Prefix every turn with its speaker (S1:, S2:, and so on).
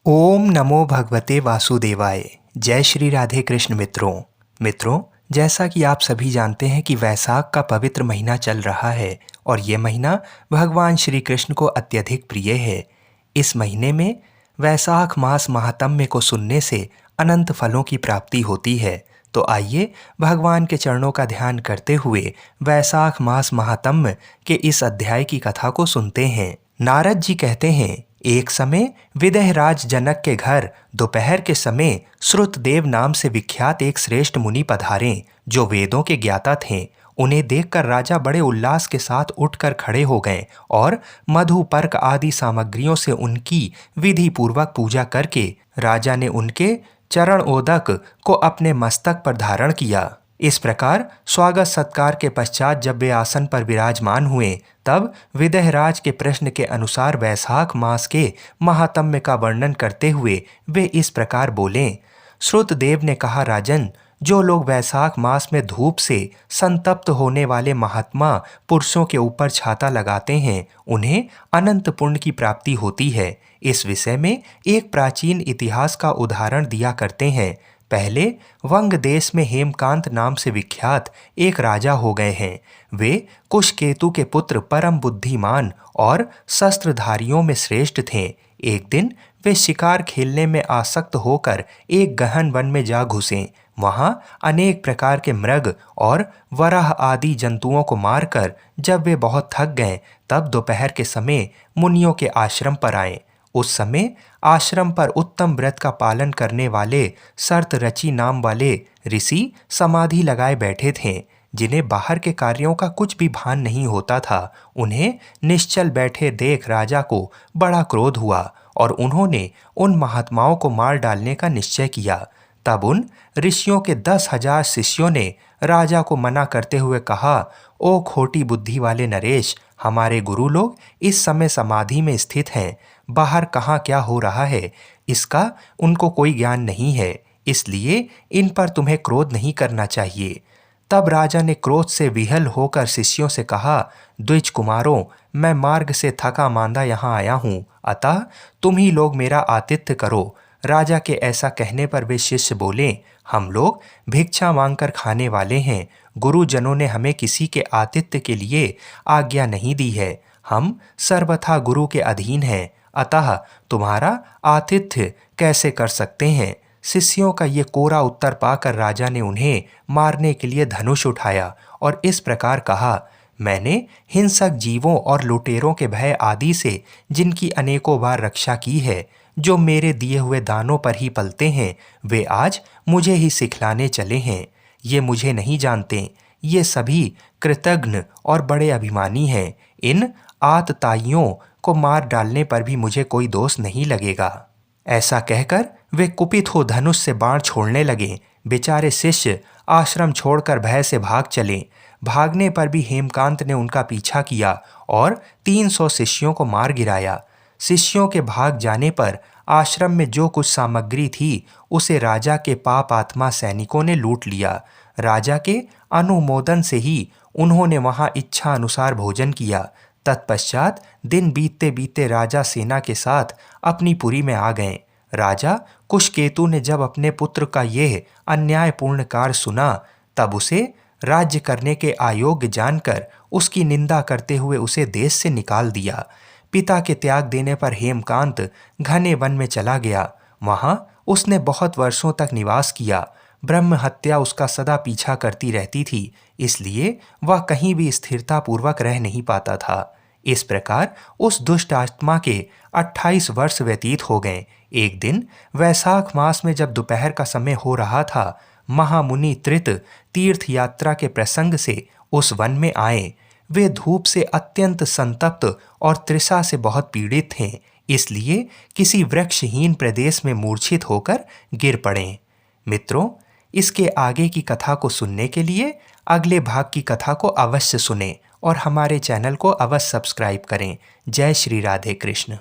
S1: ओम नमो भगवते वासुदेवाय। जय श्री राधे कृष्ण। मित्रों, जैसा कि आप सभी जानते हैं कि वैसाख का पवित्र महीना चल रहा है और ये महीना भगवान श्री कृष्ण को अत्यधिक प्रिय है। इस महीने में वैसाख मास महात्म्य को सुनने से अनंत फलों की प्राप्ति होती है। तो आइए भगवान के चरणों का ध्यान करते हुए वैसाख मास महात्म्य के इस अध्याय की कथा को सुनते हैं। नारद जी कहते हैं, एक समय विदेहराज जनक के घर दोपहर के समय श्रुतदेव नाम से विख्यात एक श्रेष्ठ मुनि पधारे, जो वेदों के ज्ञाता थे। उन्हें देखकर राजा बड़े उल्लास के साथ उठकर खड़े हो गए और मधु पर्क आदि सामग्रियों से उनकी विधि पूर्वक पूजा करके राजा ने उनके चरण ओदक को अपने मस्तक पर धारण किया। इस प्रकार स्वागत सत्कार के पश्चात जब वे आसन पर विराजमान हुए, तब विदेहराज के प्रश्न के अनुसार वैसाख मास के महात्म्य का वर्णन करते हुए वे इस प्रकार बोले। श्रुतदेव ने कहा, राजन, जो लोग वैसाख मास में धूप से संतप्त होने वाले महात्मा पुरुषों के ऊपर छाता लगाते हैं, उन्हें अनंत पुण्य की प्राप्ति होती है। इस विषय में एक प्राचीन इतिहास का उदाहरण दिया करते हैं। पहले वंग देश में हेमकांत नाम से विख्यात एक राजा हो गए हैं। वे कुशकेतु के पुत्र, परम बुद्धिमान और शस्त्रधारियों में श्रेष्ठ थे। एक दिन वे शिकार खेलने में आसक्त होकर एक गहन वन में जा घुसे। वहां अनेक प्रकार के मृग और वराह आदि जंतुओं को मारकर जब वे बहुत थक गए, तब दोपहर के समय मुनियों के आश्रम पर आए। उस समय आश्रम पर उत्तम व्रत का पालन करने वाले सर्तरची नाम वाले ऋषि समाधि लगाए बैठे थे, जिन्हें बाहर के कार्यों का कुछ भी भान नहीं होता था। उन्हें निश्चल बैठे देख राजा को बड़ा क्रोध हुआ और उन्होंने उन महात्माओं को मार डालने का निश्चय किया। तब उन ऋषियों के 10,000 शिष्यों ने राजा को मना करते हुए कहा, ओ खोटी बुद्धि वाले नरेश, हमारे गुरु लोग इस समय समाधि में स्थित हैं। बाहर कहाँ क्या हो रहा है, इसका उनको कोई ज्ञान नहीं है, इसलिए इन पर तुम्हें क्रोध नहीं करना चाहिए। तब राजा ने क्रोध से विहल होकर शिष्यों से कहा, द्विज कुमारों, मैं मार्ग से थका मांदा यहाँ आया हूँ, अतः तुम ही लोग मेरा आतिथ्य करो। राजा के ऐसा कहने पर वे शिष्य बोले, हम लोग भिक्षा मांगकर खाने वाले हैं। गुरुजनों ने हमें किसी के आतिथ्य के लिए आज्ञा नहीं दी है। हम सर्वथा गुरु के अधीन हैं, अतः तुम्हारा आतिथ्य कैसे कर सकते हैं। शिष्यों का ये कोरा उत्तर पाकर राजा ने उन्हें मारने के लिए धनुष उठाया और इस प्रकार कहा, मैंने हिंसक जीवों और लुटेरों के भय आदि से जिनकी अनेकों बार रक्षा की है, जो मेरे दिए हुए दानों पर ही पलते हैं, वे आज मुझे ही सिखलाने चले हैं। ये मुझे नहीं जानते, ये सभी कृतघ्न और बड़े अभिमानी हैं। इन आतताइयों को मार डालने पर भी मुझे कोई दोष नहीं लगेगा। ऐसा कहकर वे कुपित हो धनुष से बाण छोड़ने लगे। बेचारे शिष्य आश्रम छोड़कर भय से भाग चले। भागने पर भी हेमकांत ने उनका पीछा किया और 300 शिष्यों को मार गिराया। शिष्यों के भाग जाने पर आश्रम में जो कुछ सामग्री थी, उसे राजा के पाप आत्मा सैनिकों ने लूट लिया। राजा के अनुमोदन से ही उन्होंने वहां इच्छा अनुसार भोजन किया। तत्पश्चात दिन बीतते बीतते राजा सेना के साथ अपनी पुरी में आ गए। राजा कुशकेतु ने जब अपने पुत्र का यह अन्यायपूर्ण कार्य सुना, तब उसे राज्य करने के अयोग्य जानकर उसकी निंदा करते हुए उसे देश से निकाल दिया। पिता के त्याग देने पर हेमकांत घने वन में चला गया। वहां उसने बहुत वर्षों तक निवास किया। ब्रह्म हत्या उसका सदा पीछा करती रहती थी, इसलिए वह कहीं भी स्थिरता पूर्वक रह नहीं पाता था। इस प्रकार उस दुष्ट आत्मा के 28 वर्ष व्यतीत हो गए। एक दिन वैसाख मास में जब दोपहर का समय हो रहा था, महामुनि त्रित तीर्थ यात्रा के प्रसंग से उस वन में आए। वे धूप से अत्यंत संतप्त और तृषा से बहुत पीड़ित थे, इसलिए किसी वृक्षहीन प्रदेश में मूर्छित होकर गिर पड़े। मित्रों, इसके आगे की कथा को सुनने के लिए अगले भाग की कथा को अवश्य सुनें और हमारे चैनल को अवश्य सब्सक्राइब करें। जय श्री राधे कृष्ण।